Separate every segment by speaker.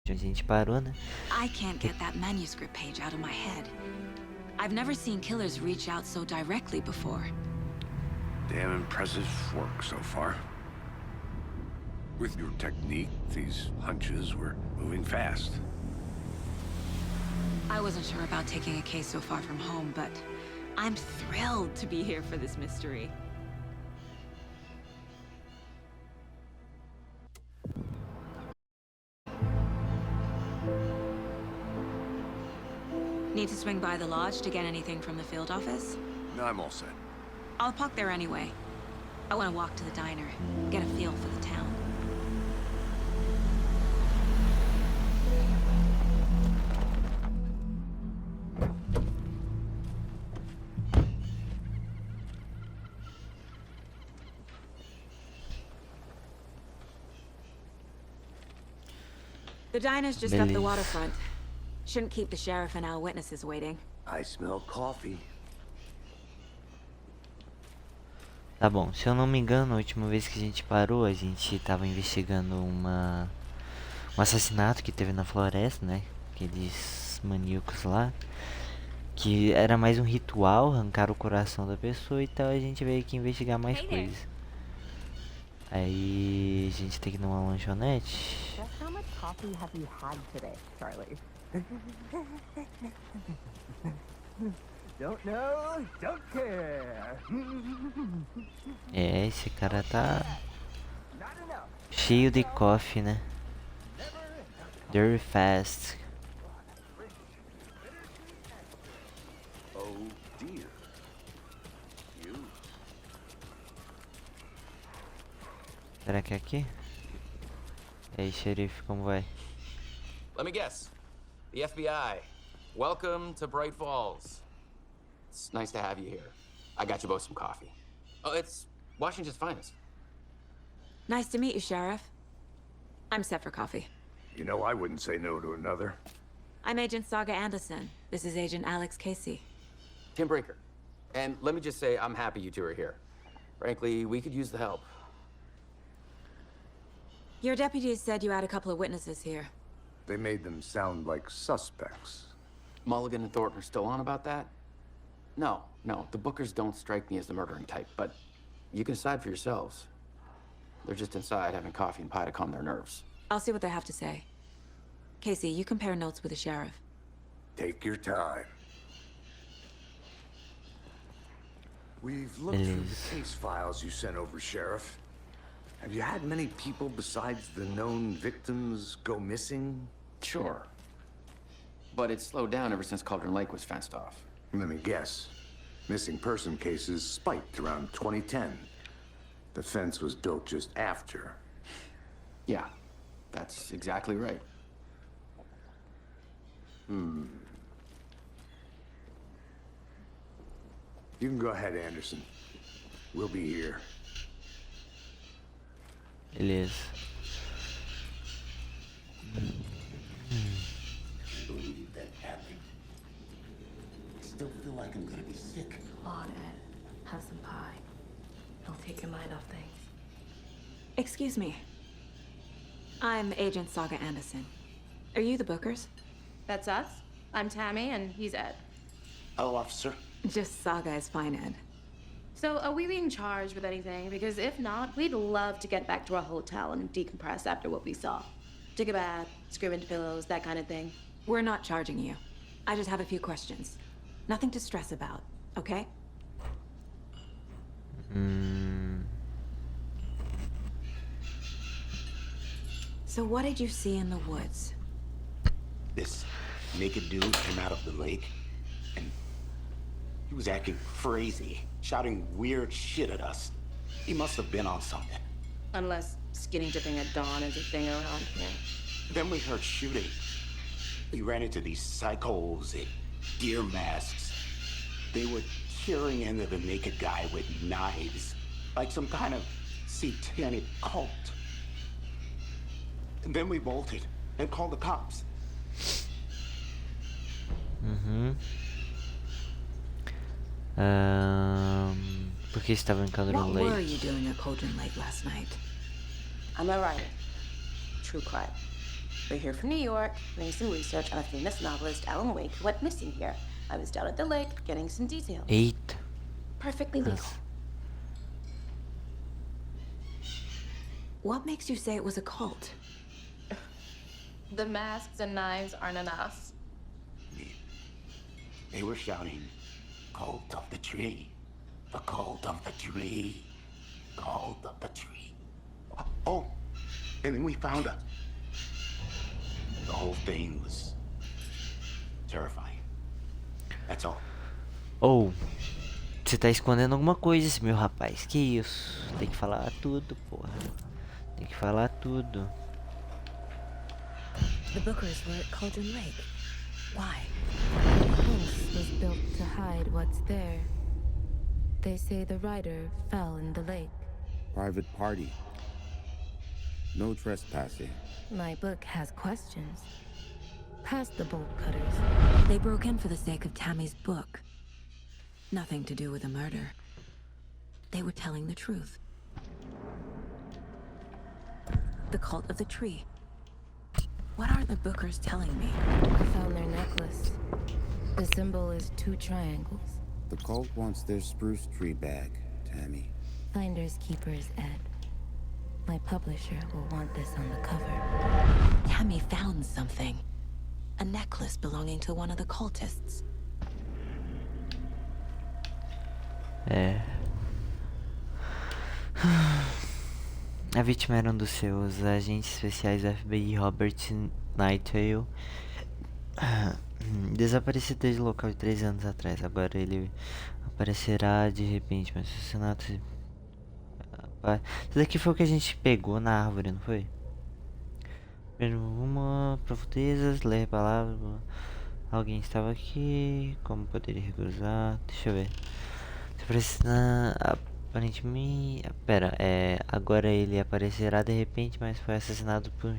Speaker 1: A gente parou, né?
Speaker 2: I can't get that manuscript page out of my head. I've never seen killers reach out so directly before.
Speaker 3: Damn impressive work so far. With your technique, these hunches were moving fast.
Speaker 2: I wasn't sure about taking a case so far from home, but I'm thrilled to be here for this mystery. Need to swing by the lodge to get anything from the field office?
Speaker 3: No, I'm all set.
Speaker 2: I'll park there anyway. I want to walk to the diner, get a feel for the town. The diner's just up the waterfront. Shouldn't keep the sheriff and our witnesses waiting.
Speaker 3: I smell coffee.
Speaker 1: Tá bom, se eu não me engano, a última vez que a gente parou, a gente tava investigando um assassinato que teve na floresta, né? Aqueles maníacos lá. Que era mais um ritual, arrancar o coração da pessoa e tal. A gente veio aqui investigar mais coisas. Aí a gente tem que ir numa lanchonete.
Speaker 4: How much coffee have you had today, Charlie? Don't know, don't care.
Speaker 1: É, esse cara tá cheio de coffee, né? Dirty fast.
Speaker 3: Oh dear. You.
Speaker 1: Será que é aqui? E aí, xerife, como vai?
Speaker 5: Let me guess. The FBI. Welcome to Bright Falls. It's nice to have you here. I got you both some coffee. Oh, it's Washington's finest.
Speaker 2: Nice to meet you, Sheriff. I'm set for coffee.
Speaker 3: You know, I wouldn't say no to another.
Speaker 2: I'm Agent Saga Anderson. This is Agent Alex Casey.
Speaker 5: Tim Brinker. And let me just say, I'm happy you two are here. Frankly, we could use the help.
Speaker 2: Your deputies said you had a couple of witnesses here.
Speaker 3: They made them sound like suspects.
Speaker 5: Mulligan and Thornton are still on about that? No, the Bookers don't strike me as the murdering type, but you can decide for yourselves. They're just inside having coffee and pie to calm their nerves.
Speaker 2: I'll see what they have to say. Casey, you compare notes with the sheriff.
Speaker 3: Take your time. We've looked through the case files you sent over, Sheriff. Have you had many people besides the known victims go missing?
Speaker 5: Sure. But it's slowed down ever since Cauldron Lake was fenced off.
Speaker 3: Let me guess. Missing person cases spiked around 2010. The fence was built just after.
Speaker 5: Yeah, that's exactly right.
Speaker 3: You can go ahead, Anderson. We'll be here.
Speaker 1: Beleza.
Speaker 6: Believe that happened. I still feel like I'm gonna be sick.
Speaker 7: On it. Have some pie. It'll take your mind off things.
Speaker 2: Excuse me. I'm Agent Saga Anderson. Are you the Bookers?
Speaker 8: That's us. I'm Tammy, and he's Ed.
Speaker 6: Hello, officer.
Speaker 2: Just Saga is fine, Ed.
Speaker 8: So, are we being charged with anything? Because if not, we'd love to get back to our hotel and decompress after what we saw. Take a bath, scream into pillows, that kind of thing.
Speaker 2: We're not charging you. I just have a few questions. Nothing to stress about, okay? So what did you see in the woods?
Speaker 6: This naked dude came out of the lake, and he was acting crazy, shouting weird shit at us. He must have been on something.
Speaker 8: Unless skinny dipping at dawn is a thing around here.
Speaker 6: Then we heard shooting. We ran into these psychos in deer masks. They were tearing into the naked guy with knives, like some kind of satanic cult. And then we bolted and called the cops.
Speaker 1: Por que estava em Cauldron
Speaker 2: What were
Speaker 1: Lake?
Speaker 2: you doing at Cauldron Lake last night?
Speaker 8: I'm a writer. True crime. We're here from New York, doing some research on a famous novelist, Alan Wake, who went missing here. I was down at the lake, getting some details.
Speaker 1: Eita.
Speaker 8: Perfectly legal.
Speaker 2: What makes you say it was a cult?
Speaker 8: The masks and knives aren't enough.
Speaker 6: They were shouting, "Cult of the tree, the cult of the tree, cult of the tree." Oh, and then we found her. The whole thing was terrifying. That's all.
Speaker 1: Ou, você tá escondendo alguma coisa, esse meu rapaz. Que isso? Tem que falar tudo, porra. Tem que falar tudo.
Speaker 7: The Bookers were at Cauldron Lake. Why?
Speaker 9: The house was built to hide what's there. They say the writer fell in the lake.
Speaker 10: Private party. No trespassing.
Speaker 9: My book has questions. Past the bolt cutters.
Speaker 2: They broke in for the sake of Tammy's book. Nothing to do with the murder. They were telling the truth. The cult of the tree. What are the Bookers telling me?
Speaker 9: I found their necklace. The symbol is 2 triangles.
Speaker 10: The cult wants their spruce tree back, Tammy.
Speaker 9: Finders keepers, Ed. My publisher will want this on the cover.
Speaker 2: Tammy found something. A necklace belonging to one of the cultists.
Speaker 1: É. A vítima era um dos seus agentes especiais do FBI, Robert Nightail. Desaparecido desde o local de 3 anos atrás. Agora ele aparecerá de repente, mas assassinato. Isso daqui foi o que a gente pegou na árvore, não foi? Uma profundezas, ler palavras. Alguém estava aqui. Como poderia recusar? Deixa eu ver. Você precisa. Aparentemente. Pera, agora ele aparecerá de repente, mas foi assassinado por um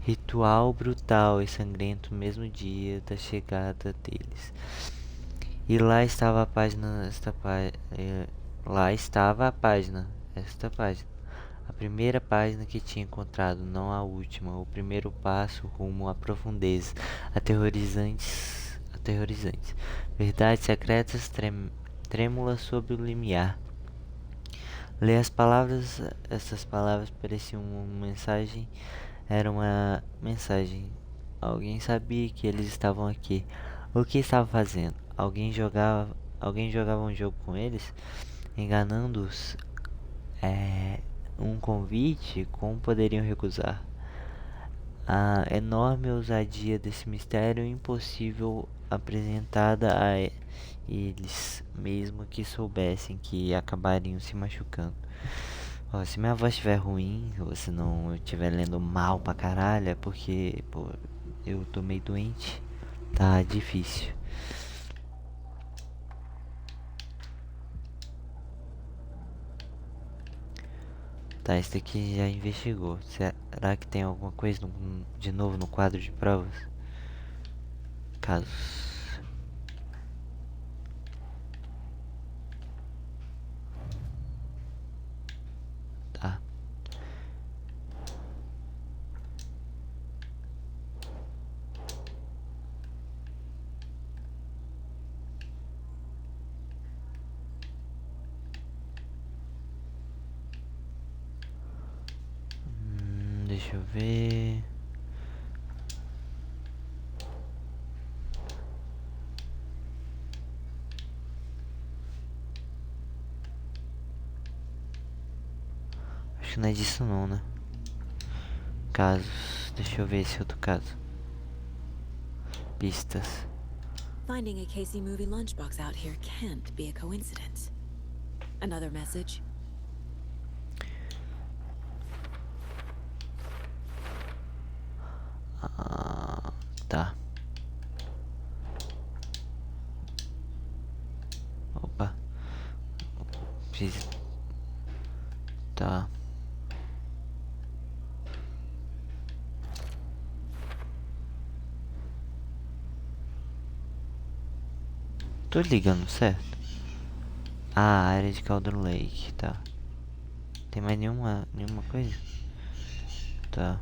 Speaker 1: ritual brutal e sangrento no mesmo dia da chegada deles. E lá estava a página. Lá estava a página. Esta página. A primeira página que tinha encontrado, não a última. O primeiro passo rumo a profundezas aterrorizantes. Verdades secretas trêmulas sob o limiar. Ler as palavras. Essas palavras pareciam uma mensagem. Era uma mensagem. Alguém sabia que eles estavam aqui. O que estava fazendo? Alguém jogava um jogo com eles, enganando-os. Um convite, como poderiam recusar? A enorme ousadia desse mistério impossível apresentada a eles, mesmo que soubessem que acabariam se machucando. Ó, se minha voz estiver ruim, ou se não eu estiver lendo mal pra caralho, é porque, pô, eu tô meio doente, tá difícil. Tá, esse daqui já investigou. Será que tem alguma coisa de novo no quadro de provas? Casos. Tá. Deixa eu ver. Acho que não é disso não, né? Casos. Deixa eu ver esse outro caso. Pistas.
Speaker 2: Finding a Casey movie lunchbox out here can't be a coincidence. Another message.
Speaker 1: Tá. Opa. Tá. Tô ligando, certo? Ah, área de Cauldron Lake, tá. Tem mais nenhuma coisa? Tá.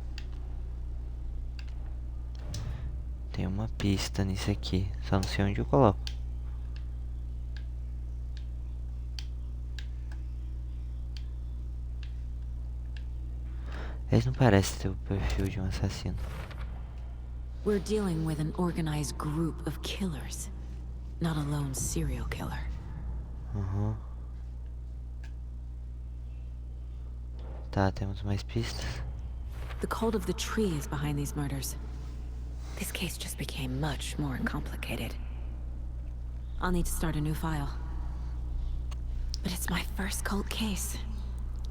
Speaker 1: Tem uma pista nisso aqui. Só não sei onde eu coloco. Esse não parece ter o perfil de um assassino.
Speaker 2: We're dealing with an organized group of killers, not a lone serial killer.
Speaker 1: Uhum. Tá, temos mais pistas.
Speaker 2: The cult of the tree is behind these murders. This case just became much more complicated. I'll need to start a new file. But it's my first cult case.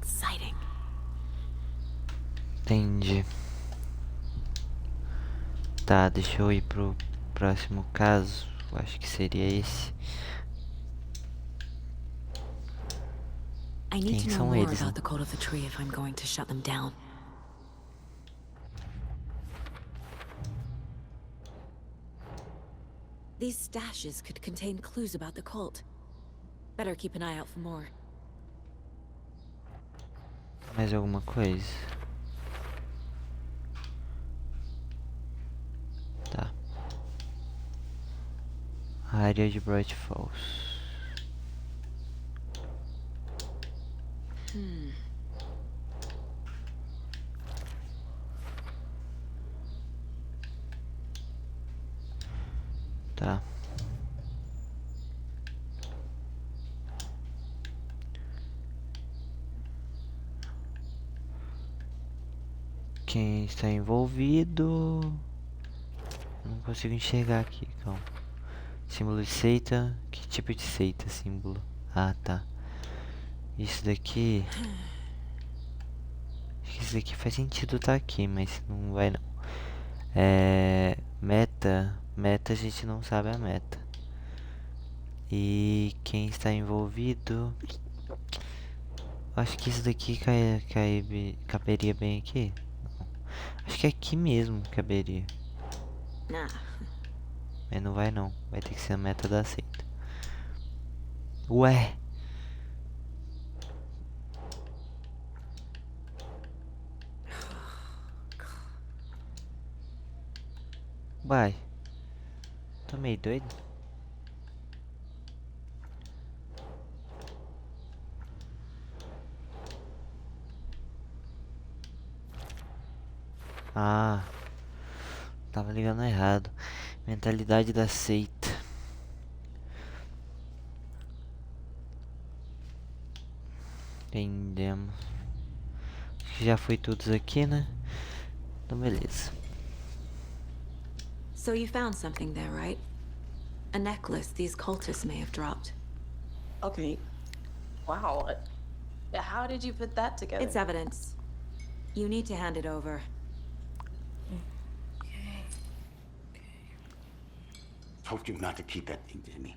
Speaker 2: Exciting.
Speaker 1: Entendi. Tá, deixa eu ir pro próximo caso. Eu acho que seria esse.
Speaker 2: I need
Speaker 1: Quem
Speaker 2: to know
Speaker 1: são
Speaker 2: more
Speaker 1: eles, né?
Speaker 2: about the cult of the tree if I'm going to shut them down. These stashes could contain clues about the cult. Better keep an eye out for more.
Speaker 1: Mais alguma coisa? Tá. Área de Bright Falls. Tá. Quem está envolvido? Não consigo enxergar aqui, calma. Símbolo de seita. Que tipo de seita, símbolo? Ah, tá. Isso daqui... Acho que isso daqui faz sentido tá aqui, mas não vai não. Meta. Meta a gente não sabe a meta. E quem está envolvido... Acho que isso daqui caberia bem aqui. Não. Acho que aqui mesmo caberia. Mas não vai não. Vai ter que ser a meta da seita. Ué. Vai. Tô meio doido. Ah. Tava ligando errado. Mentalidade da seita. Entendemos. Acho que já foi tudo aqui, né? Então beleza.
Speaker 2: So you found something there, right? A necklace these cultists may have dropped.
Speaker 8: Okay. Wow. How did you put that together?
Speaker 2: It's evidence. You need to hand it over.
Speaker 6: Told you not to keep that thing to me.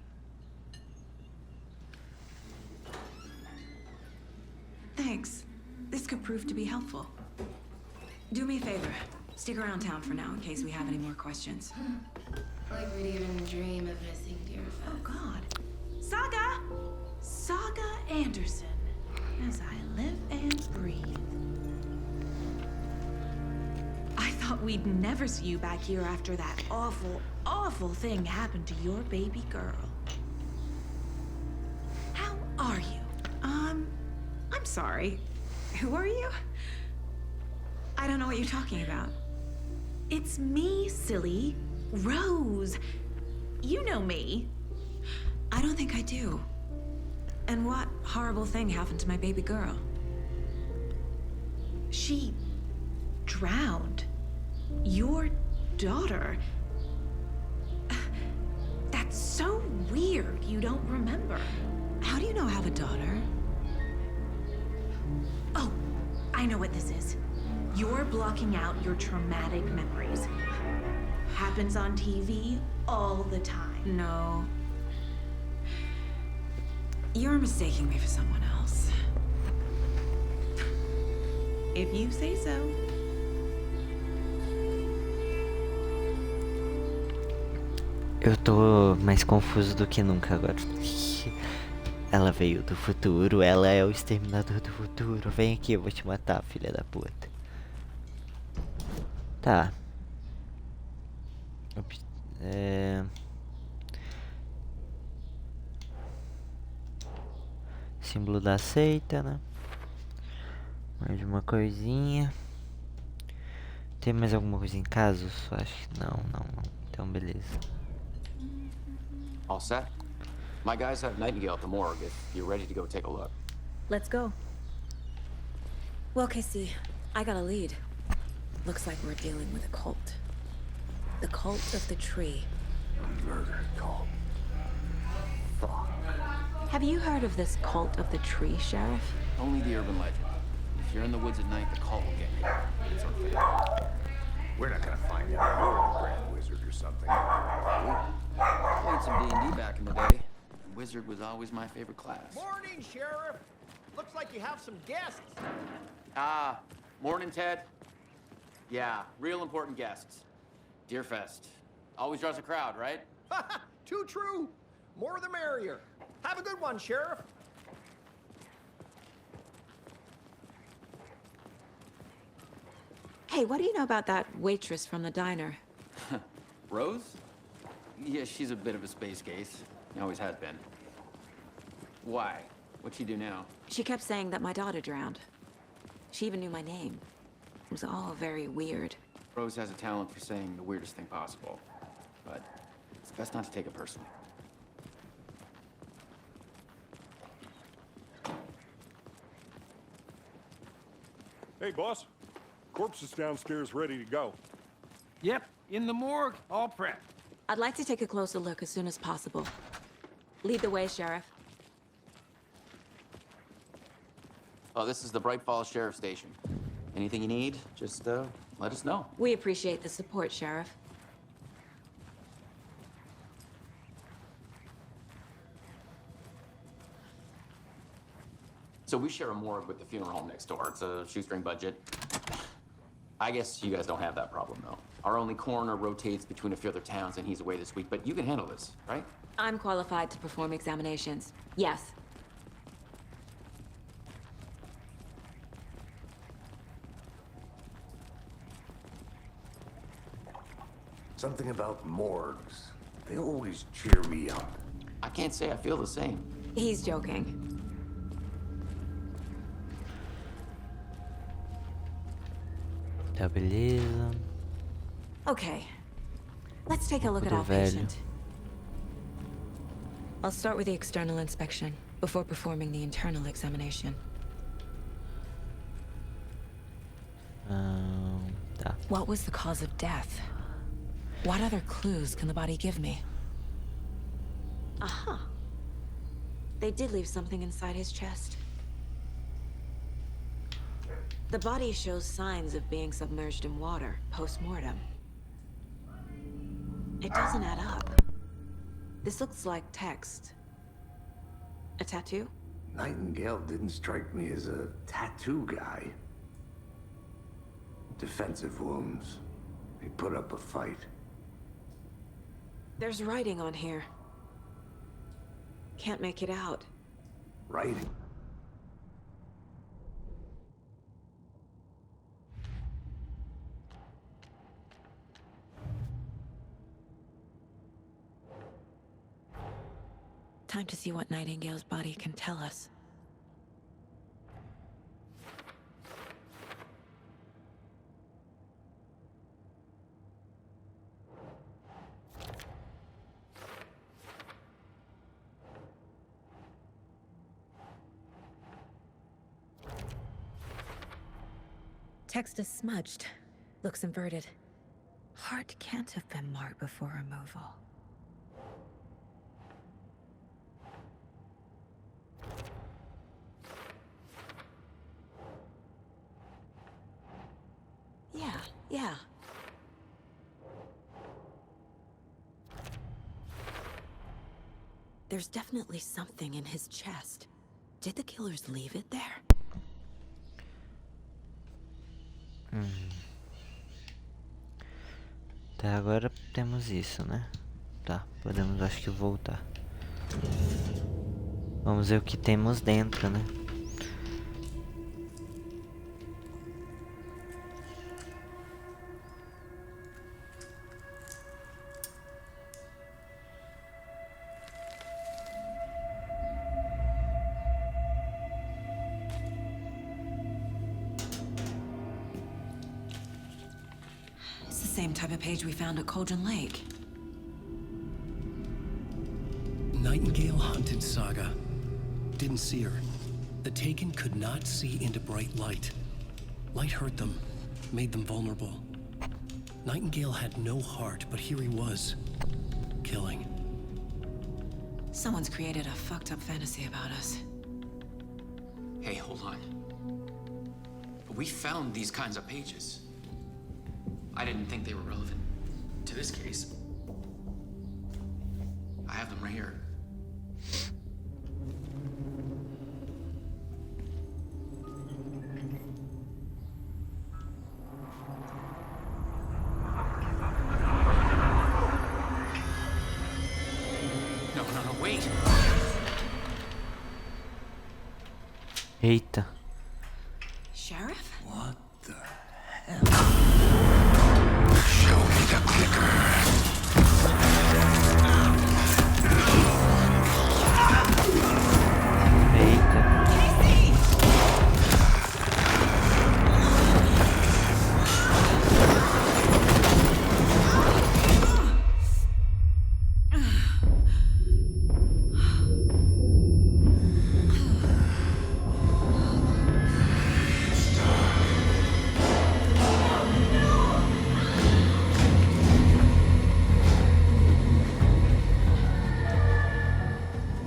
Speaker 2: Thanks. This could prove to be helpful. Do me a favor. Stick around town for now in case we have any more questions.
Speaker 7: Like we'd even dream of missing dear
Speaker 2: Oh,
Speaker 7: friends.
Speaker 2: God. Saga! Saga Anderson. As I live and breathe. I thought we'd never see you back here after that awful, awful thing happened to your baby girl. How are you? I'm sorry. Who are you? I don't know what you're talking about. It's me, silly. Rose. You know me. I don't think I do. And what horrible thing happened to my baby girl? She drowned. Your daughter. That's so weird you don't remember. How do you know I have a daughter? Oh, I know what this is. You're blocking out your traumatic memories. Happens on TV all the time. No. You're mistaking me for someone else. If you say so.
Speaker 1: Eu tô mais confuso do que nunca agora. Ela veio do futuro, ela é o exterminador do futuro. Vem aqui, eu vou te matar, filha da puta. Tá. Símbolo da seita, né? Mais uma coisinha. Tem mais alguma coisa em casa? Acho que não. Então, beleza.
Speaker 5: All set? My guys have Nightingale at the morgue if you're ready to go take a look.
Speaker 7: Let's go. Well, Casey, I got a lead. Looks like we're dealing with a cult. The cult of the tree.
Speaker 3: A murder cult. Fuck.
Speaker 7: Have you heard of this cult of the tree, Sheriff?
Speaker 5: Only the urban legend. If you're in the woods at night, the cult will get you. It's unfair.
Speaker 3: We're not gonna find out you're a grand wizard or something.
Speaker 5: Played some D&D back in the day. And Wizard was always my favorite class.
Speaker 11: Morning, Sheriff. Looks like you have some guests.
Speaker 5: Ah, morning, Ted. Yeah, real important guests. Deerfest. Always draws a crowd, right?
Speaker 11: Too true. More the merrier. Have a good one, Sheriff.
Speaker 7: Hey, what do you know about that waitress from the diner?
Speaker 5: Rose? Yeah, she's a bit of a space case. Always has been. Why? What'd she do now?
Speaker 7: She kept saying that my daughter drowned. She even knew my name. It was all very weird.
Speaker 5: Rose has a talent for saying the weirdest thing possible. But it's best not to take it personally.
Speaker 12: Hey, boss. Corpse is downstairs ready to go.
Speaker 11: Yep, in the morgue, all prepped.
Speaker 7: I'd like to take a closer look as soon as possible. Lead the way, Sheriff.
Speaker 5: Oh, this is the Bright Falls Sheriff Station. Anything you need, just let us know.
Speaker 7: We appreciate the support, Sheriff.
Speaker 5: So we share a morgue with the funeral home next door. It's a shoestring budget. I guess you guys don't have that problem, though. Our only coroner rotates between a few other towns, and he's away this week, but you can handle this, right?
Speaker 7: I'm qualified to perform examinations. Yes.
Speaker 3: Something about morgues. They always cheer me up.
Speaker 5: I can't say I feel the same.
Speaker 7: He's joking.
Speaker 1: Tá, beleza.
Speaker 7: Okay. Let's take a look at
Speaker 1: Tudo
Speaker 7: our
Speaker 1: velho.
Speaker 7: patient. I'll start with the external inspection before performing the internal examination.
Speaker 1: Tá.
Speaker 7: What was the cause of death? What other clues can the body give me? Aha. They did leave something inside his chest. The body shows signs of being submerged in water post-mortem. It doesn't add up. This looks like text. A tattoo?
Speaker 3: Nightingale didn't strike me as a tattoo guy. Defensive wounds. He put up a fight.
Speaker 7: There's writing on here. Can't make it out.
Speaker 3: Writing?
Speaker 7: Time to see what Nightingale's body can tell us. Text is smudged. Looks inverted. Heart can't have been marked before removal. Yeah. There's definitely something in his chest. Did the killers leave it there?
Speaker 1: Tá, agora temos isso, né? Tá, podemos acho que voltar. Vamos ver o que temos dentro, né?
Speaker 7: same type of page we found at Cauldron Lake.
Speaker 13: Nightingale hunted Saga. Didn't see her. The Taken could not see into bright light. Light hurt them, made them vulnerable. Nightingale had no heart, but here he was, killing.
Speaker 7: Someone's created a fucked up fantasy about us.
Speaker 5: Hey, hold on. We found these kinds of pages. I didn't think they were relevant to this case. I have them right here. No, wait.
Speaker 1: Eita.
Speaker 7: Sheriff?
Speaker 3: What the hell? Show me the clicker.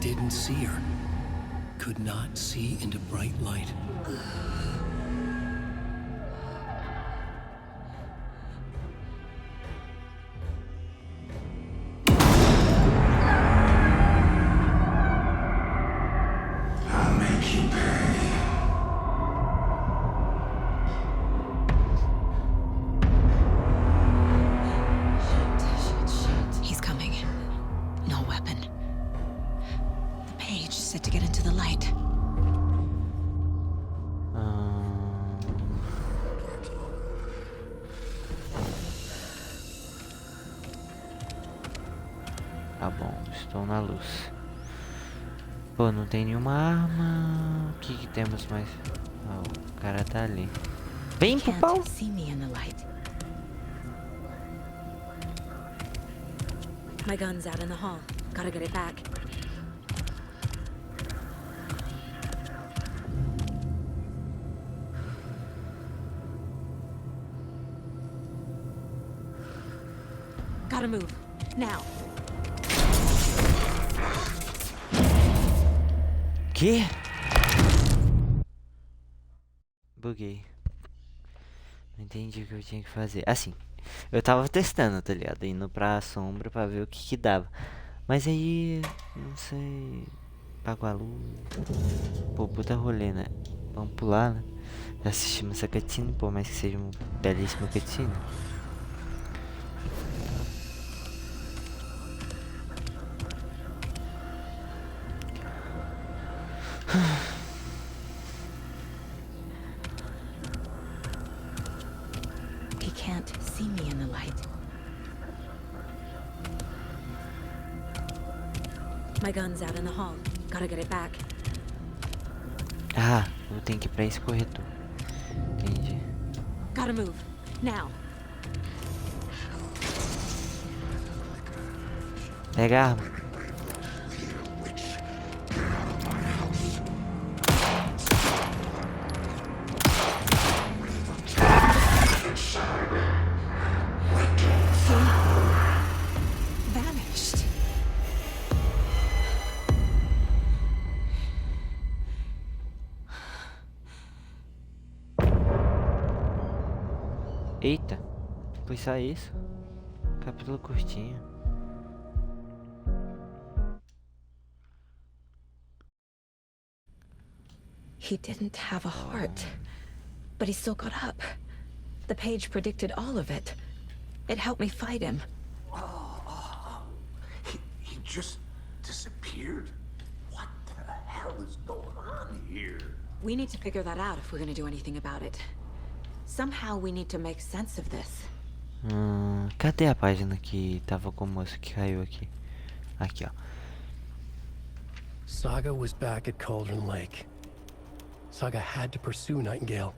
Speaker 13: Didn't see her. Could not see into bright light.
Speaker 3: I'll make you pay.
Speaker 7: He's coming. No weapon. The page set to get into the light.
Speaker 1: Tá bom, estou na luz. Pô, não tem nenhuma arma. O que temos mais? Ah, o cara tá ali. Vem pro pau!
Speaker 7: Can't see me in the light. My gun's out in the hall. Gotta get it back. Gotta move. Now.
Speaker 1: Que? Buguei. Não entendi o que eu tinha que fazer. Assim, eu tava testando, tá ligado? Indo pra sombra pra ver o que dava. Mas aí, não sei... Apagou a luz. Pô, puta rolê, né? Vamos pular, né? Já assistimos essa cutscene, pô, mas que seja uma belíssima cutscene.
Speaker 7: He can't see me in the light. My gun's out in the hall. Gotta get it back.
Speaker 1: Ah, eu tenho que ir pra esse corredor. Entendi.
Speaker 7: Gotta move. Now.
Speaker 1: Pega a arma.
Speaker 7: Vanished.
Speaker 1: Eita, foi só isso? Capítulo curtinho.
Speaker 7: He didn't have a heart, but he still got up. The page predicted all of it. It helped me fight him.
Speaker 3: He just disappeared? What the hell is going on here?
Speaker 7: We need to figure that out if we're gonna do anything about it. Somehow we need to make sense of this.
Speaker 1: Cadê a página que tava com o moço que caiu aqui? Aqui, ó.
Speaker 13: Saga was back at Cauldron Lake. Saga had to pursue Nightingale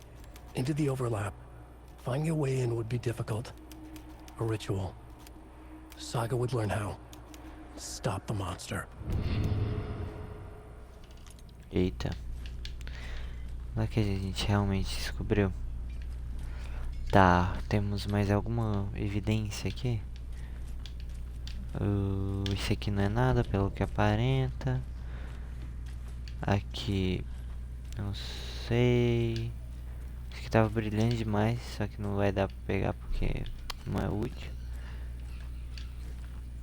Speaker 13: into the overlap. Finding a way in would be difficult. A ritual. Saga would learn how. Stop the monster.
Speaker 1: Eita. Será que a gente realmente descobriu? Tá, temos mais alguma evidência aqui? Isso aqui não é nada pelo que aparenta. Aqui, não sei. Isso aqui tava brilhando demais, só que não vai dar pra pegar porque não é útil.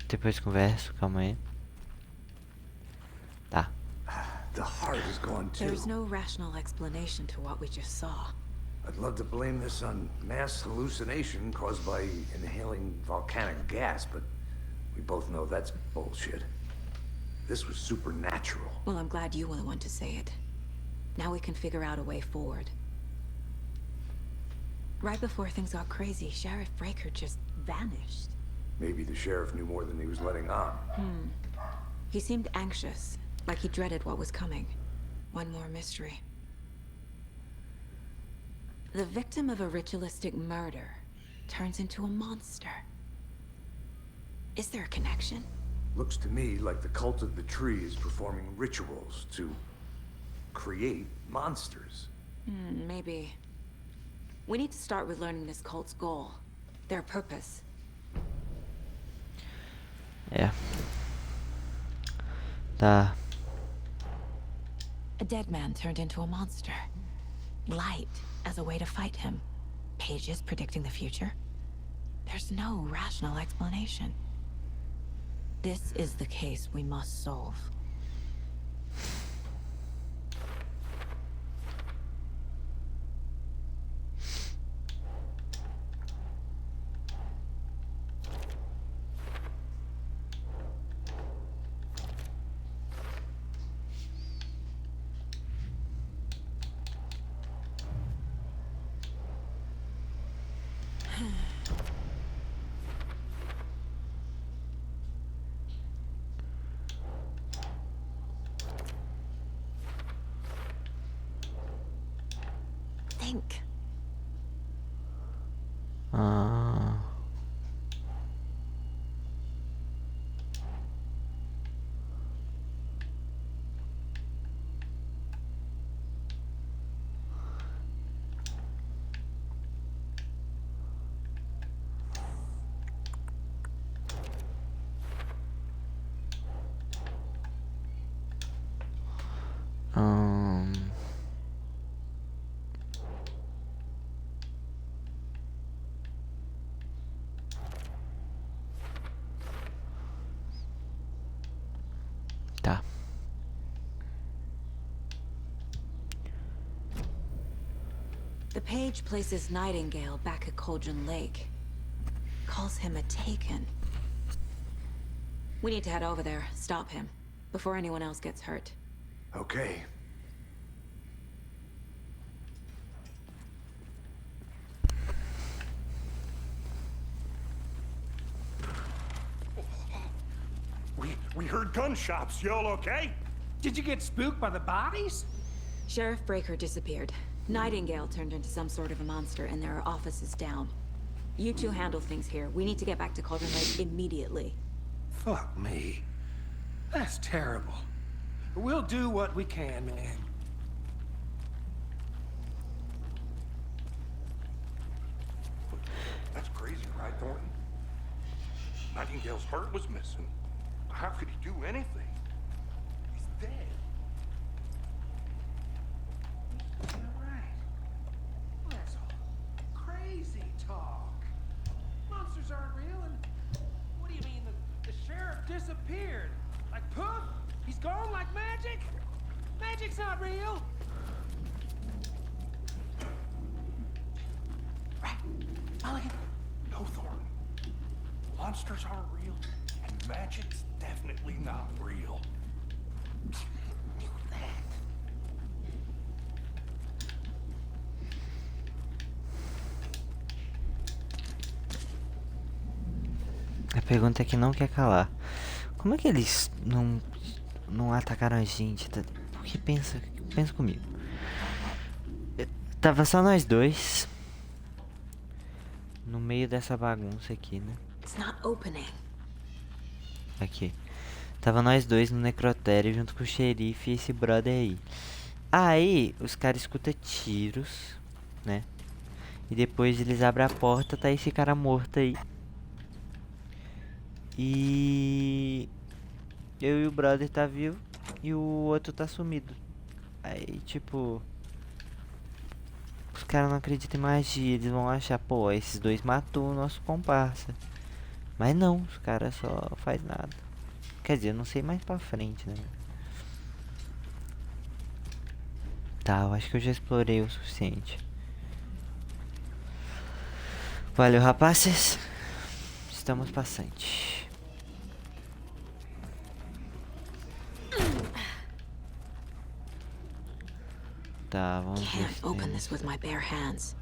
Speaker 1: Depois converso, calma aí. Tá.
Speaker 3: The heart is gone too.
Speaker 7: There's no rational explanation to what we just saw.
Speaker 3: I'd love to blame this on mass hallucination caused by inhaling volcanic gas, but we both know that's bullshit. This was supernatural.
Speaker 7: Well, I'm glad you were the one to say it. Now we can figure out a way forward. Right before things got crazy, Sheriff Breaker just vanished.
Speaker 3: Maybe the sheriff knew more than he was letting on.
Speaker 7: He seemed anxious, like he dreaded what was coming. One more mystery. The victim of a ritualistic murder turns into a monster. Is there a connection?
Speaker 3: Looks to me like the cult of the tree is performing rituals to create monsters.
Speaker 7: Maybe. We need to start with learning this cult's goal. Their purpose.
Speaker 1: É. Tá.
Speaker 7: A dead man turned into a monster. Light as a way to fight him. Pages predicting the future. There's no rational explanation. This is the case we must solve. Think.
Speaker 1: Tá.
Speaker 7: The page places Nightingale back at Cauldron Lake. Calls him a Taken. We need to head over there, stop him, before anyone else gets hurt.
Speaker 3: Okay.
Speaker 12: We heard gunshots. Y'all okay?
Speaker 11: Did you get spooked by the bodies?
Speaker 7: Sheriff Breaker disappeared. Nightingale turned into some sort of a monster, and there are offices down. You two handle things here. We need to get back to Cauldron Lake immediately.
Speaker 11: Fuck me. That's terrible. We'll do what we can, man.
Speaker 12: That's crazy, right, Thornton? Nightingale's heart was missing. How could he do anything? He's dead.
Speaker 11: Right. That's all crazy talk. Monsters aren't real, and what do you mean the sheriff disappeared? Like poof? He's gone like magic? Magic's not real.
Speaker 12: Right. Mulligan. No, Thornton. Monsters aren't real, and magic's definitely not real. Knew that.
Speaker 1: A pergunta é que não quer calar. Como é que eles não atacaram a gente? Porque pensa comigo. Tava só nós dois. no meio dessa bagunça aqui, né?
Speaker 7: It's not opening.
Speaker 1: Aqui. Tava nós dois no necrotério junto com o xerife e esse brother aí. Aí, os caras escutam tiros, né? E depois eles abrem a porta, tá esse cara morto aí. E... eu e o brother tá vivo e o outro tá sumido. Aí, tipo... os caras não acreditam em magia, eles vão achar, pô, esses dois matou o nosso comparsa. Mas não, os caras só faz nada. Quer dizer, eu não sei mais pra frente, né? Tá, eu acho que eu já explorei o suficiente. Valeu, rapazes. Estamos passante. Tá, vamos ver se
Speaker 7: Open
Speaker 1: tem...
Speaker 7: this with my bare hands.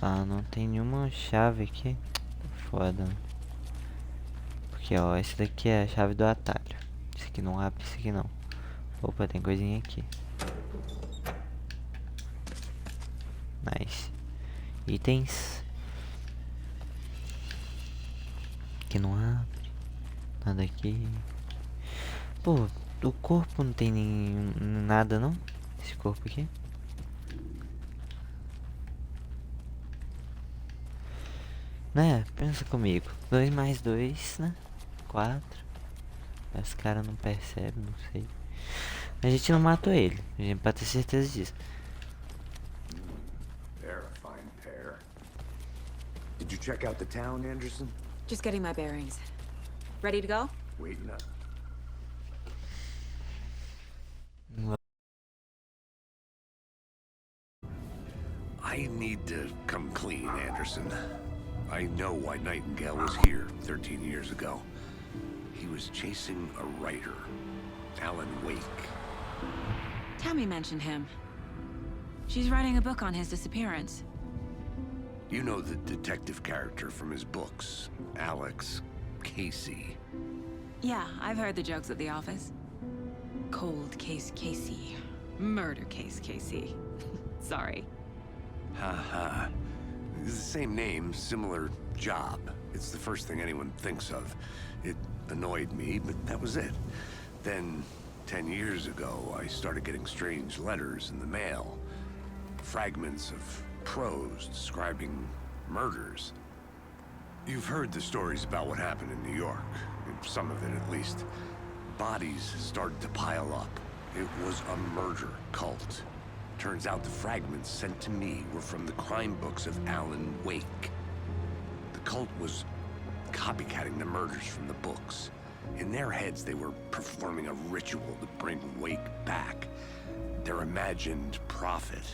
Speaker 1: Ah, não tem nenhuma chave aqui. Tá foda. Porque, ó, esse daqui é a chave do atalho. Esse aqui não abre, esse aqui não. Opa, tem coisinha aqui. Nice. Itens. Aqui não abre. Nada aqui. Pô, o corpo não tem nenhum, nada não? Esse corpo aqui. Né? Pensa comigo. 2 mais 2, né? 4. Os caras não percebem, não sei. A gente não matou ele. A gente pode ter certeza disso.
Speaker 3: They're a fine pair. Did you check out the town, Anderson?
Speaker 7: Just getting my bearings. Ready to go?
Speaker 3: Waiting up. I need to come clean, Anderson. I know why Nightingale was here 13 years ago. He was chasing a writer, Alan Wake.
Speaker 7: Tammy mentioned him. She's writing a book on his disappearance.
Speaker 3: You know the detective character from his books, Alex Casey.
Speaker 7: Yeah, I've heard the jokes at the office. Cold case Casey. Murder case Casey. Sorry.
Speaker 3: Ha. It's the same name, similar job. It's the first thing anyone thinks of. It annoyed me, but that was it. Then, 10 years ago, I started getting strange letters in the mail. Fragments of prose describing murders. You've heard the stories about what happened in New York. Some of it, at least. Bodies started to pile up. It was a murder cult. Turns out the fragments sent to me were from the crime books of Alan Wake. The cult was copycatting the murders from the books. In their heads, they were performing a ritual to bring Wake back. Their imagined prophet.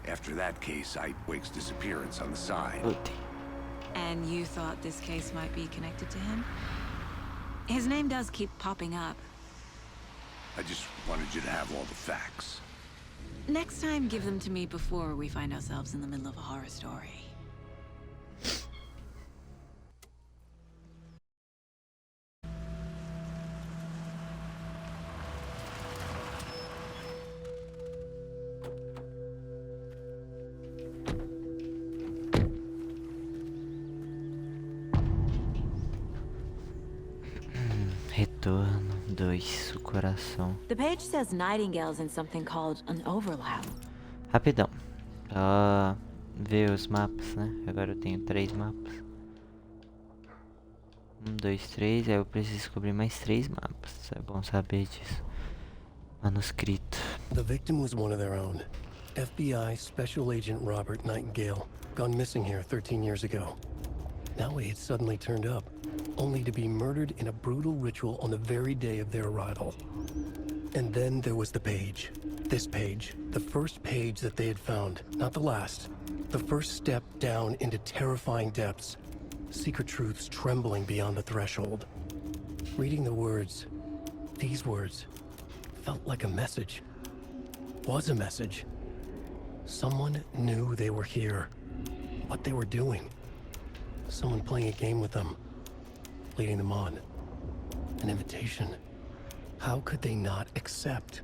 Speaker 3: After that case, Wake's disappearance on the side.
Speaker 7: And you thought this case might be connected to him? His name does keep popping up.
Speaker 3: I just wanted you to have all the facts.
Speaker 7: Next time, give them to me before we find ourselves in the middle of a horror story.
Speaker 1: Retorno 2, o coração.
Speaker 7: The page says Nightingale's in something called an overlap.
Speaker 1: Rapidão. Só ver os mapas, né? Agora eu tenho 3 mapas. 1, 2, 3. Aí eu preciso descobrir mais 3 mapas. É bom saber disso. Manuscrito.
Speaker 13: The victim was one of their own. FBI Special Agent Robert Nightingale, gone missing here 13 years ago. Now he had suddenly turned up, only to be murdered in a brutal ritual on the very day of their arrival. And then there was the page. This page, the first page that they had found, not the last. The first step down into terrifying depths. Secret truths trembling beyond the threshold. Reading the words, these words, felt like a message. Was a message. Someone knew they were here. What they were doing. Someone playing a game with them. Leading them on. An invitation. How could they not accept?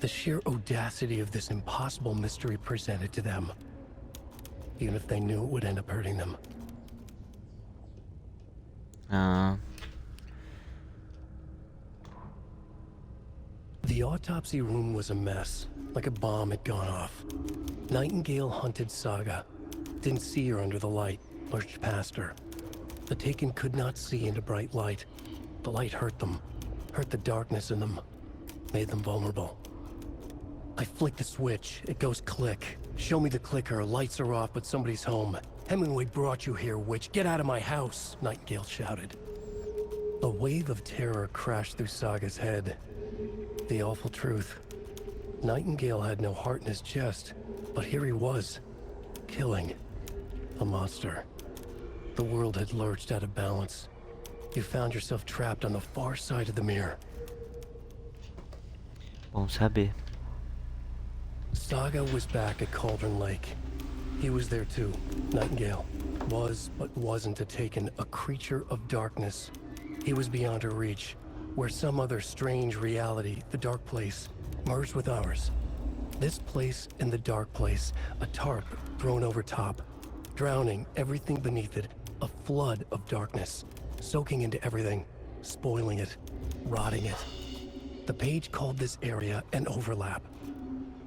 Speaker 13: The sheer audacity of this impossible mystery presented to them. even if they knew it would end up hurting them. The autopsy room was a mess, like a bomb had gone off. Nightingale hunted Saga. Didn't see her under the light, lurched past her. The Taken could not see into bright light. The light hurt them, hurt the darkness in them, made them vulnerable. I flick the switch, it goes click. Show me the clicker, lights are off, but somebody's home. Hemingway brought you here, witch. Get out of my house, Nightingale shouted. A wave of terror crashed through Saga's head. The awful truth. Nightingale had no heart in his chest, but here he was, killing a monster. The world had lurched out of balance. You found yourself trapped on the far side of the mirror.
Speaker 1: Bom saber.
Speaker 13: Saga was back at Cauldron Lake. He was there too. Nightingale was, but wasn't a Taken, a creature of darkness. He was beyond her reach, where some other strange reality, the dark place, merged with ours. This place and the dark place, a tarp thrown over top, drowning everything beneath it, a flood of darkness, soaking into everything, spoiling it, rotting it. The page called this area an overlap.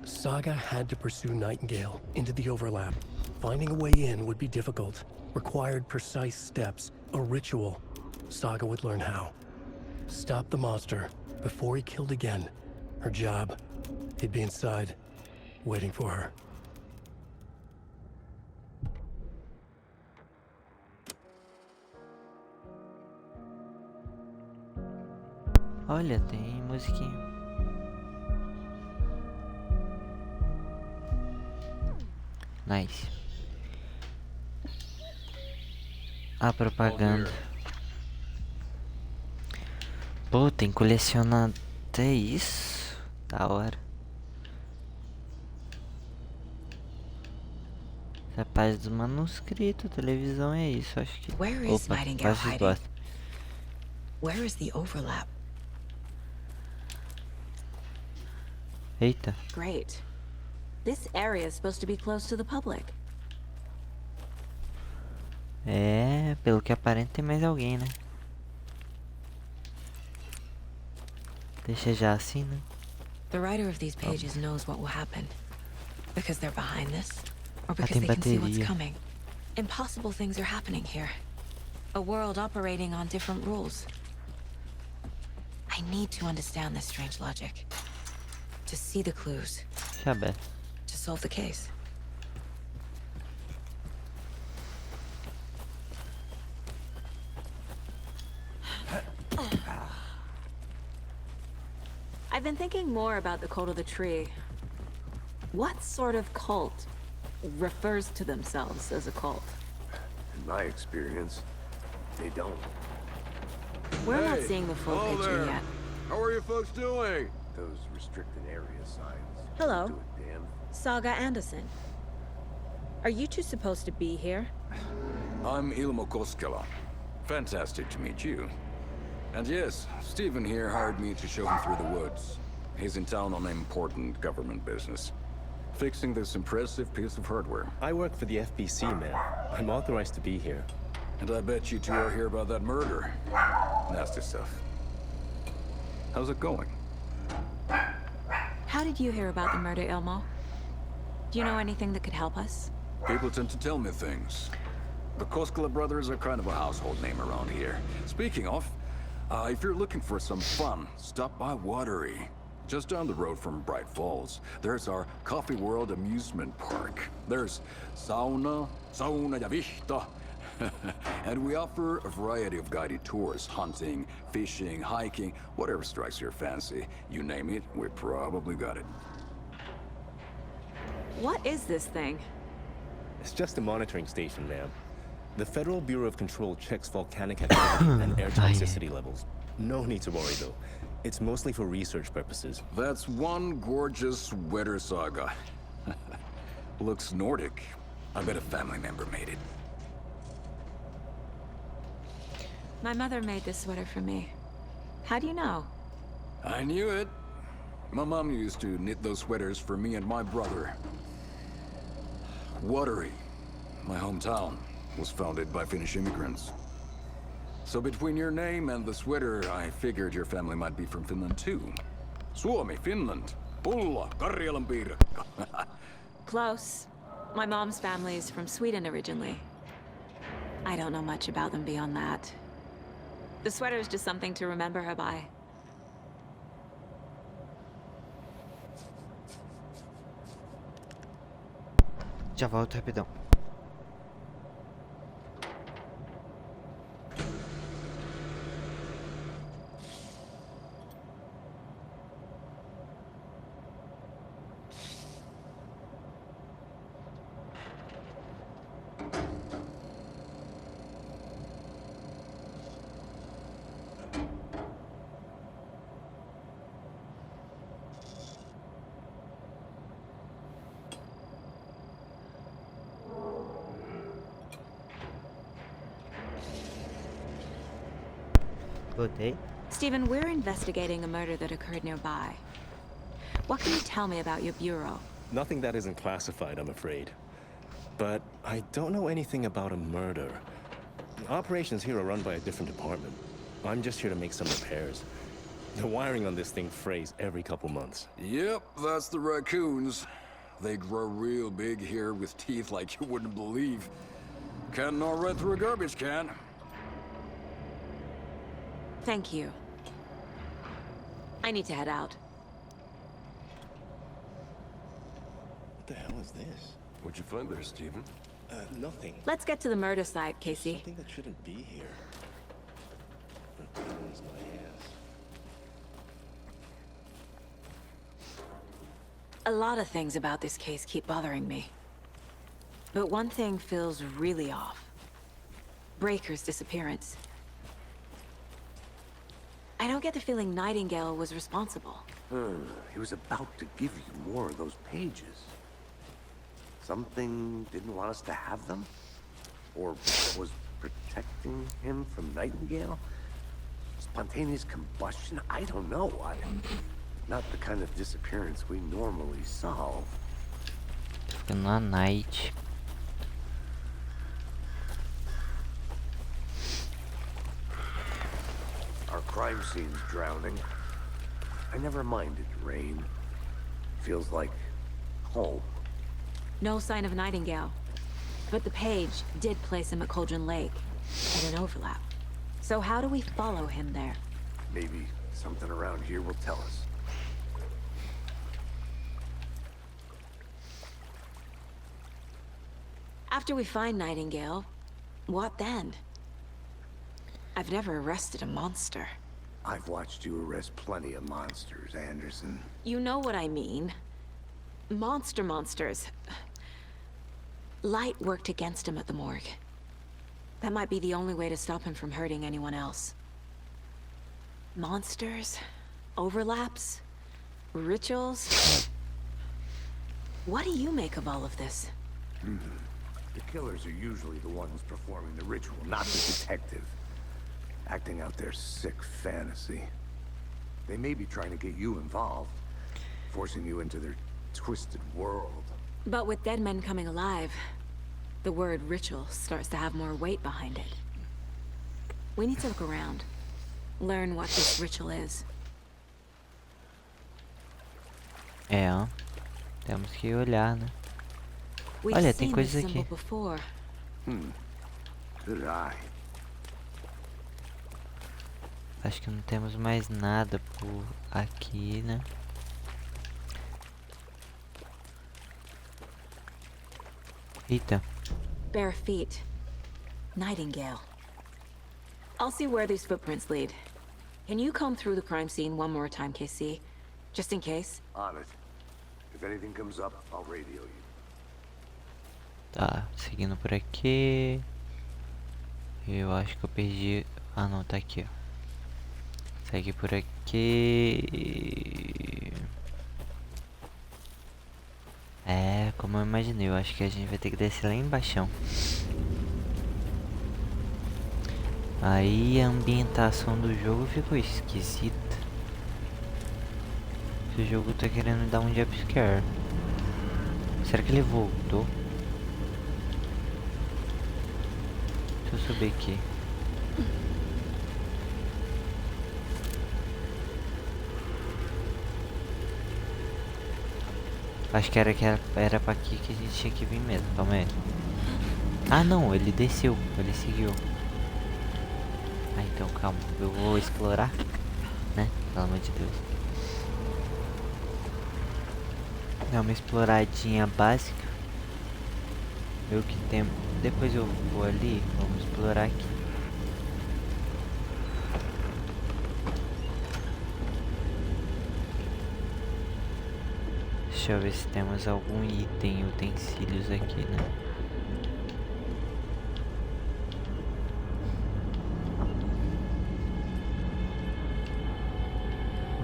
Speaker 13: Saga had to pursue Nightingale into the overlap. Finding a way in would be difficult, required precise steps, a ritual. Saga would learn how. Stop the monster before he killed again. Her job. He'd be inside, waiting for her.
Speaker 1: Olha, tem musiquinha. Nice. A propaganda. Pô, tem que colecionar até isso. Da hora. Essa é a parte do manuscrito, televisão é isso, acho que.
Speaker 7: Where is
Speaker 1: Opa,
Speaker 7: Nightingale
Speaker 1: quase
Speaker 7: hiding?
Speaker 1: gosta.
Speaker 7: Where is the overlap?
Speaker 1: Eita.
Speaker 14: Great. This area is supposed to be close to the public.
Speaker 1: É, pelo que aparenta tem mais alguém, né? Deixa já assim, né?
Speaker 7: The writer of these pages knows what will happen. Because they're behind this, or because
Speaker 1: tem
Speaker 7: they can see what's
Speaker 1: bateria.
Speaker 7: coming. Impossible things are happening here. A world operating on different rules. I need to understand this strange logic. To see the clues.
Speaker 1: Deixa aberto.
Speaker 7: To solve the case.
Speaker 14: I've been thinking more about the cult of the tree. What sort of cult refers to themselves as a cult?
Speaker 3: In my experience, they don't.
Speaker 14: We're not seeing the full
Speaker 3: hello
Speaker 14: picture
Speaker 3: there.
Speaker 14: yet.
Speaker 3: How are you folks doing? Those restricted area signs.
Speaker 14: Hello.
Speaker 3: Do a damn.
Speaker 14: Saga Anderson. Are you two supposed to be here?
Speaker 15: I'm Ilmo Koskela. Fantastic to meet you. And yes, Stephen here hired me to show him through the woods. He's in town on important government business. Fixing this impressive piece of hardware.
Speaker 16: I work for the FBC, man. I'm authorized to be here.
Speaker 15: And I bet you two are here about that murder. Nasty stuff. How's it going?
Speaker 14: How did you hear about the murder, Ilmo? Do you know anything that could help us?
Speaker 15: People tend to tell me things. The Koskela brothers are kind of a household name around here. Speaking of, if you're looking for some fun, stop by Watery. Just down the road from Bright Falls, there's our Coffee World amusement park. There's sauna ja vihto. And we offer a variety of guided tours, hunting, fishing, hiking, whatever strikes your fancy. You name it, we probably got it.
Speaker 14: What is this thing?
Speaker 16: It's just a monitoring station, ma'am. The Federal Bureau of Control checks volcanic activity and air toxicity levels. No need to worry, though. It's mostly for research purposes.
Speaker 15: That's one gorgeous sweater, Saga. Looks Nordic. I bet a family member made it.
Speaker 14: My mother made this sweater for me. How do you know?
Speaker 15: I knew it. My mom used to knit those sweaters for me and my brother. Watery. my hometown, was founded by Finnish immigrants. So between your name and the sweater, I figured your family might be from Finland too. Suomi, Finland. Pulla, Karjalan piirakka.
Speaker 14: Close. My mom's family is from Sweden originally. I don't know much about them beyond that. The sweater is just something to remember her by.
Speaker 1: Já volto rapidão. Voltei.
Speaker 14: Stephen, we're investigating a murder that occurred nearby. What can you tell me about your bureau?
Speaker 16: Nothing that isn't classified, I'm afraid. But I don't know anything about a murder. Operations here are run by a different department. I'm just here to make some repairs. The wiring on this thing frays every couple months.
Speaker 15: Yep, that's the raccoons. They grow real big here with teeth like you wouldn't believe. Can't gnaw right through a garbage can.
Speaker 14: Thank you. I need to head out.
Speaker 16: What the hell is this?
Speaker 3: What'd you find there, Stephen?
Speaker 16: Nothing.
Speaker 14: Let's get to the murder site, Casey.
Speaker 16: Something that shouldn't be here. That burns my ass.
Speaker 14: A lot of things about this case keep bothering me. But one thing feels really off. Breaker's disappearance. I don't get the feeling Nightingale was responsible.
Speaker 3: He was about to give you more of those pages. Something didn't want us to have them? Or was protecting him from Nightingale? Spontaneous combustion? I don't know. Not the kind of disappearance we normally solve.
Speaker 1: Ficando na night.
Speaker 3: Our crime scene's drowning. I never minded rain. Feels like home.
Speaker 14: No sign of Nightingale. But the page did place him at Cauldron Lake, at an overlap. So how do we follow him there?
Speaker 3: Maybe something around here will tell us.
Speaker 14: After we find Nightingale, what then? I've never arrested a monster.
Speaker 3: I've watched you arrest plenty of monsters, Anderson.
Speaker 14: You know what I mean. Monsters. Light worked against him at the morgue. That might be the only way to stop him from hurting anyone else. Monsters? Overlaps? Rituals? What do you make of all of this?
Speaker 3: The killers are usually the ones performing the ritual, not the detective. Acting out their sick fantasy. They may be trying to get you involved, forcing you into their twisted world.
Speaker 14: But with dead men coming alive, the word ritual starts to have more weight behind it. We need to look around. Learn what this ritual is.
Speaker 1: É, temos que olhar, né?
Speaker 14: We've
Speaker 1: Olha, tem
Speaker 14: seen
Speaker 1: coisas
Speaker 14: this
Speaker 1: aqui.
Speaker 14: symbol before.
Speaker 3: Good eye.
Speaker 1: Acho que não temos mais nada por aqui, né? Eita.
Speaker 14: Bare feet. Nightingale. I'll see where these footprints lead. Can you comb through the crime scene one more time, KC? Just in case?
Speaker 3: On it. If anything comes up, I'll radio you.
Speaker 1: Tá, seguindo por aqui. Eu acho que eu perdi... Ah não, tá aqui, ó. Segue por aqui. É, como eu imaginei, eu acho que a gente vai ter que descer lá embaixo. Aí a ambientação do jogo ficou esquisita. O jogo tá querendo dar um jumpscare. Será que ele voltou? subir aqui. Acho que era pra aqui que a gente tinha que vir mesmo. Calma aí. Ah, não, ele desceu, ele seguiu. Ah, então calma, eu vou explorar, né? Pelo amor de Deus. Dá uma exploradinha básica. Ver o que tem. Depois eu vou ali, vamos explorar aqui. Deixa eu ver se temos algum item, utensílios aqui, né?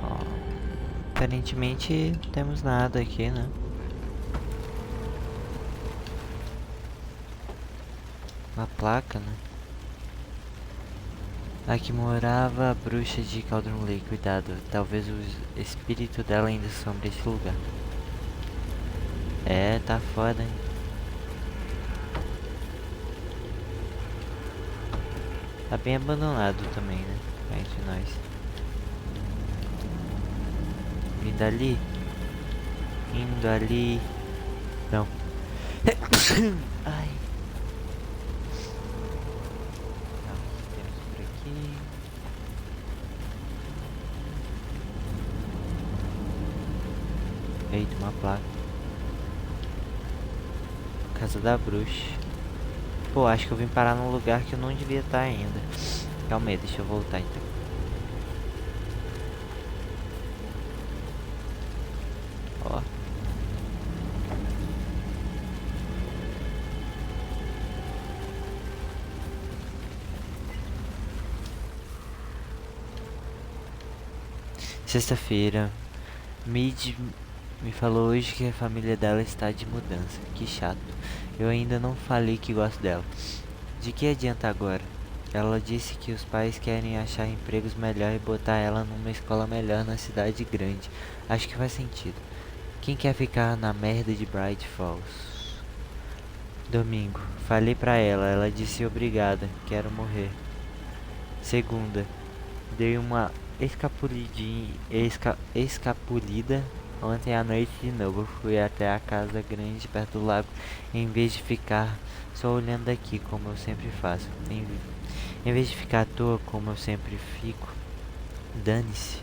Speaker 1: Ó, aparentemente não temos nada aqui, né? Uma placa, né? Aqui morava a bruxa de Cauldron Lake, cuidado, talvez o espírito dela ainda assombre esse lugar. É, tá foda, hein? Tá bem abandonado também, né? Cá entre nós. Vindo ali. Indo ali. Não. Ai. Não, temos por aqui. Eita, uma placa. Casa da bruxa. Pô, acho que eu vim parar num lugar que eu não devia estar ainda. Calma aí, deixa eu voltar então. Ó. Sexta-feira. Mid me falou hoje que a família dela está de mudança. Que chato. Eu ainda não falei que gosto dela. De que adianta agora? Ela disse que os pais querem achar empregos melhores e botar ela numa escola melhor na cidade grande. Acho que faz sentido. Quem quer ficar na merda de Bright Falls? Domingo. Falei pra ela. Ela disse obrigada. Quero morrer. Segunda. Dei uma escapulida ontem à noite de novo. Fui até a casa grande perto do lago, em vez de ficar só olhando daqui, como eu sempre faço. Em vez de ficar à toa, como eu sempre fico. Dane-se.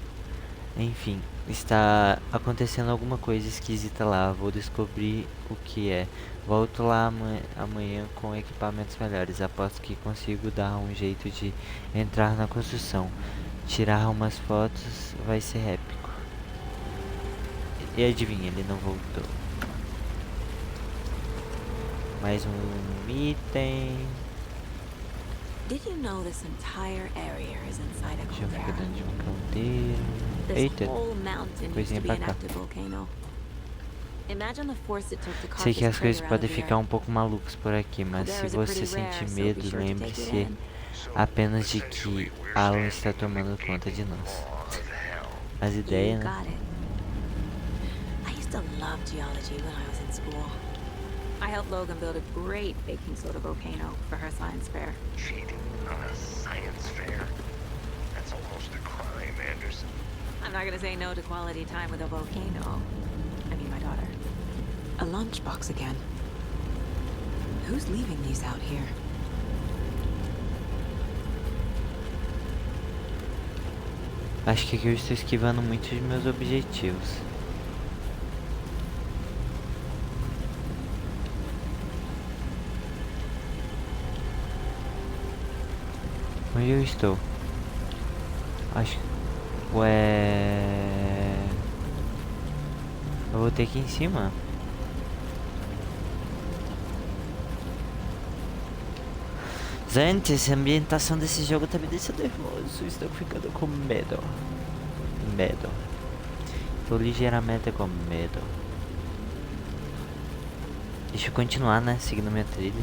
Speaker 1: Enfim, está acontecendo alguma coisa esquisita lá. Vou descobrir o que é. Volto lá amanhã com equipamentos melhores. Aposto que consigo dar um jeito de entrar na construção. Tirar umas fotos vai ser épico. E adivinha, ele não voltou. Mais um item.
Speaker 14: Did you know this entire area is inside a
Speaker 1: Deixa eu ficar
Speaker 14: caldera?
Speaker 1: dentro de um canteiro.
Speaker 14: This
Speaker 1: Eita,
Speaker 14: whole mountain used
Speaker 1: coisinha
Speaker 14: to be
Speaker 1: pra
Speaker 14: an
Speaker 1: cá.
Speaker 14: active volcano. Imagine the force it took to carve
Speaker 1: Sei que
Speaker 14: this
Speaker 1: as coisas
Speaker 14: crater out
Speaker 1: podem
Speaker 14: of the
Speaker 1: ficar
Speaker 14: earth.
Speaker 1: um pouco malucas por aqui, mas se
Speaker 14: Calderas are
Speaker 1: você
Speaker 14: pretty rare,
Speaker 1: sentir
Speaker 14: so be
Speaker 1: medo,
Speaker 14: sure to take it
Speaker 1: lembre-se
Speaker 14: in.
Speaker 1: apenas de que Alan está tomando conta de nós. As
Speaker 14: You
Speaker 1: ideias, né?
Speaker 14: got it. I used to love geology when I was in school. I helped Logan build a great baking soda volcano for her science fair.
Speaker 17: Cheating on a science fair? That's almost a crime, Anderson.
Speaker 14: I'm not gonna say no to quality time with a volcano. I mean, my daughter. A lunchbox again. Who's leaving these out here?
Speaker 1: Acho que aqui eu estou esquivando muito dos meus objetivos. Onde eu estou? Acho que... Ué... Eu vou ter aqui em cima. Gente, essa ambientação desse jogo tá me deixando nervoso. Estou ficando com medo. Medo. Tô ligeiramente com medo. Deixa eu continuar, né? Seguindo minha trilha.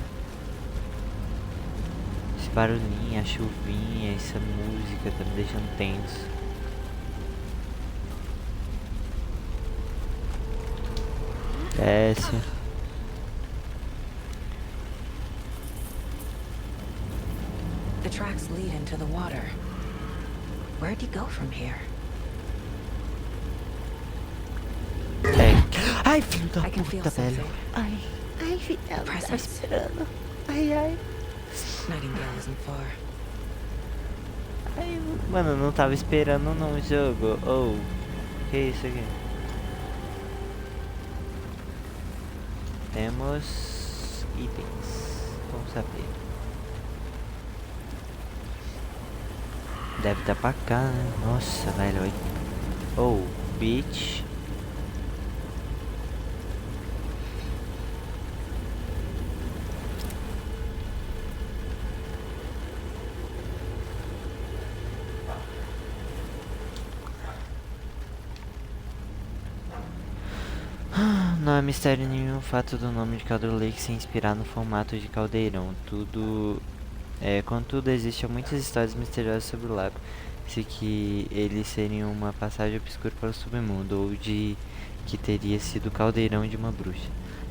Speaker 1: Esse barulhinho, a chuvinha, essa música tá me deixando tenso. Desce.
Speaker 7: The tracks lead into the water. Where'd he go from here?
Speaker 1: Ai, filho da
Speaker 7: I can feel
Speaker 1: puta, velho.
Speaker 7: something.
Speaker 1: Ai, filho, ela tá
Speaker 7: Presence.
Speaker 1: esperando. Ai.
Speaker 7: Nightingale isn't far.
Speaker 1: Ai, mano, eu não tava esperando no jogo. Oh, que isso aqui? Temos itens. Vamos saber. Deve estar pra cá, né? Nossa, velho. Olha. Oh, beach. Não é mistério nenhum o fato do nome de Calder Lake se inspirar no formato de caldeirão. Contudo, existem muitas histórias misteriosas sobre o lago. Se que ele seria uma passagem obscura para o submundo, ou de que teria sido o caldeirão de uma bruxa.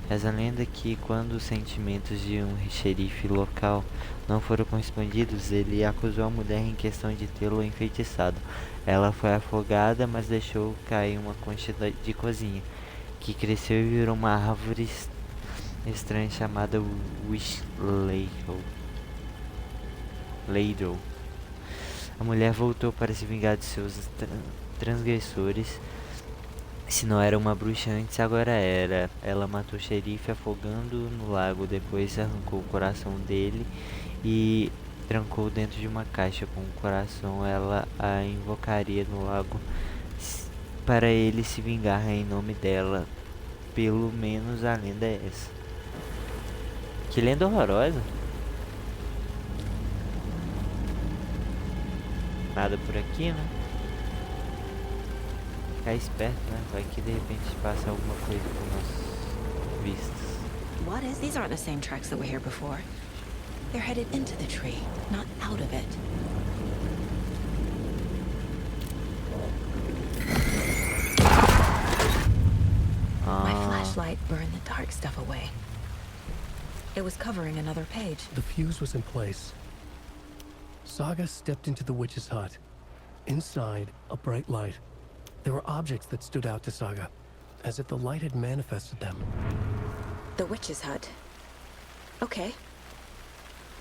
Speaker 1: Reza a lenda que quando os sentimentos de um xerife local não foram correspondidos, ele acusou a mulher em questão de tê-lo enfeitiçado. Ela foi afogada, mas deixou cair uma concha de cozinha, que cresceu e virou uma árvore estranha chamada Ladle. A mulher voltou para se vingar de seus transgressores. Se não era uma bruxa antes, agora era. Ela matou o xerife afogando no lago, depois arrancou o coração dele e trancou dentro de uma caixa com o coração. Ela a invocaria no lago para ele se vingar em nome dela. Pelo menos a lenda é essa. Que lenda horrorosa. Nada por aqui, né? Ficar esperto, né? Vai que de repente passa alguma coisa por nossos vistos.
Speaker 7: What is? These aren't the same tracks that were here before. They're headed into the tree, not out of it. My flashlight burned the dark stuff away. It was covering another page.
Speaker 13: The fuse was in place. Saga stepped into the witch's hut. Inside, a bright light. There were objects that stood out to Saga, as if the light had manifested them.
Speaker 14: The witch's hut. Okay.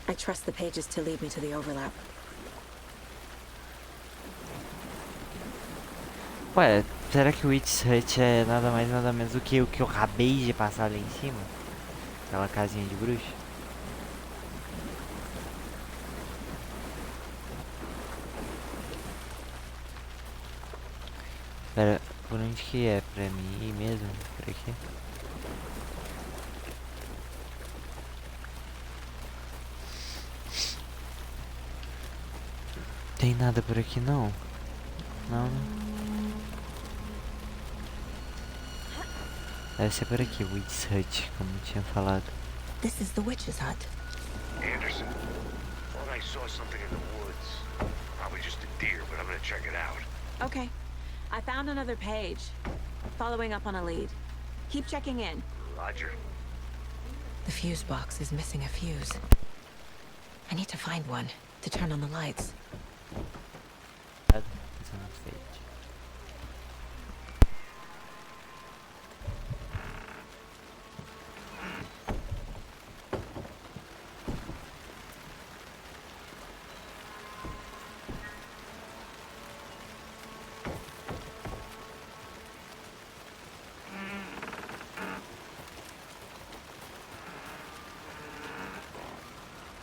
Speaker 14: I trust the pages to lead me to the overlap.
Speaker 1: Ué, será que o Witch's Hut é nada mais nada menos do que o que eu acabei de passar ali em cima? Aquela casinha de bruxa? Pera, por onde que é pra mim ir mesmo? Por aqui? Tem nada por aqui não? Não, né? Deve ser por aqui, Witch's Hut, como eu tinha falado.
Speaker 7: This is the witch's hut.
Speaker 17: Anderson, thought I saw something in the woods. Probably just a deer, but I'm gonna check it out.
Speaker 14: Okay. I found another page. Following up on a lead. Keep checking in.
Speaker 17: Roger.
Speaker 7: The fuse box is missing a fuse. I need to find one to turn on the lights.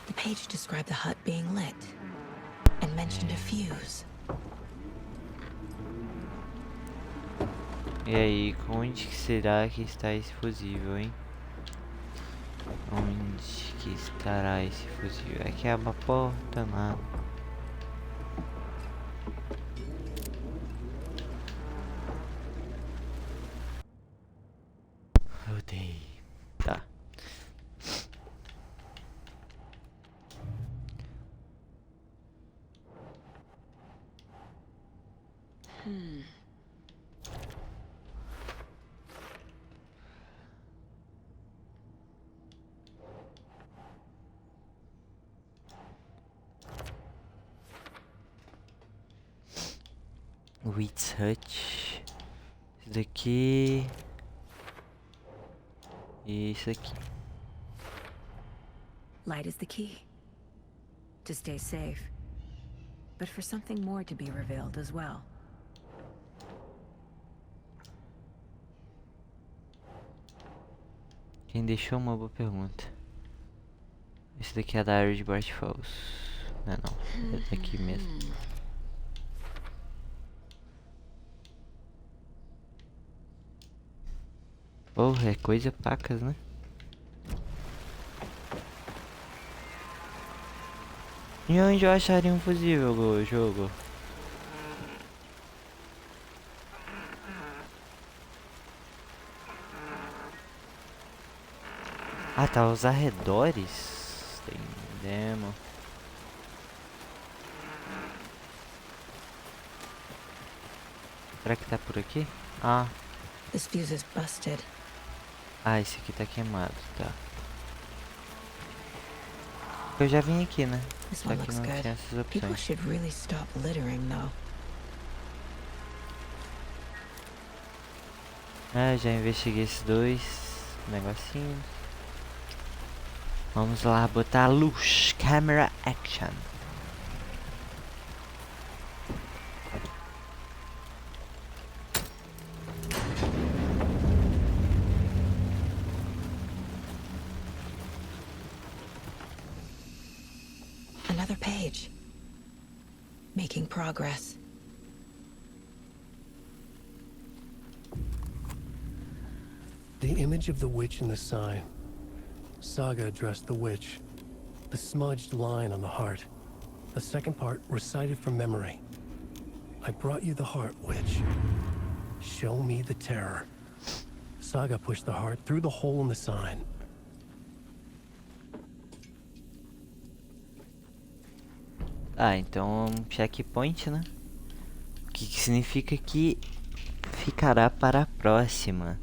Speaker 7: The page described the hut being lit and mentioned a fuse.
Speaker 1: E aí, onde que será que está esse fusível, hein? Onde que estará esse fusível? Aqui é uma porta, nada. Odeio. Tá. Witch Hut. Isso daqui. E isso aqui.
Speaker 14: Light is the key. To stay safe. But for something more to be revealed as well.
Speaker 1: Quem deixou uma boa pergunta. Esse daqui é da área de Bright Falls. Não, não. É daqui mesmo. Porra, é coisa pacas, né? E onde eu acharia um fusível, jogo? Ah, tá aos arredores. Entendemos. Será que tá por aqui? Ah.
Speaker 14: This fuse is busted.
Speaker 1: Ah, esse aqui tá queimado, tá. Eu já vim aqui, né?
Speaker 14: This
Speaker 1: Só
Speaker 14: one
Speaker 1: que
Speaker 14: looks
Speaker 1: não
Speaker 14: good.
Speaker 1: tinha essas
Speaker 14: People
Speaker 1: opções.
Speaker 14: should really stop littering, though.
Speaker 1: Ah, já investiguei esses dois negocinhos. Vamos lá botar a luz. Camera action.
Speaker 14: Another page. Making progress.
Speaker 13: The image of the witch in the sign. Saga addressed the witch. The smudged line on the heart. The second part recited from memory. I brought you the heart, witch. Show me the terror. Saga pushed the heart through the hole in the sign.
Speaker 1: Ah, então checkpoint, né? O que significa que ficará para a próxima.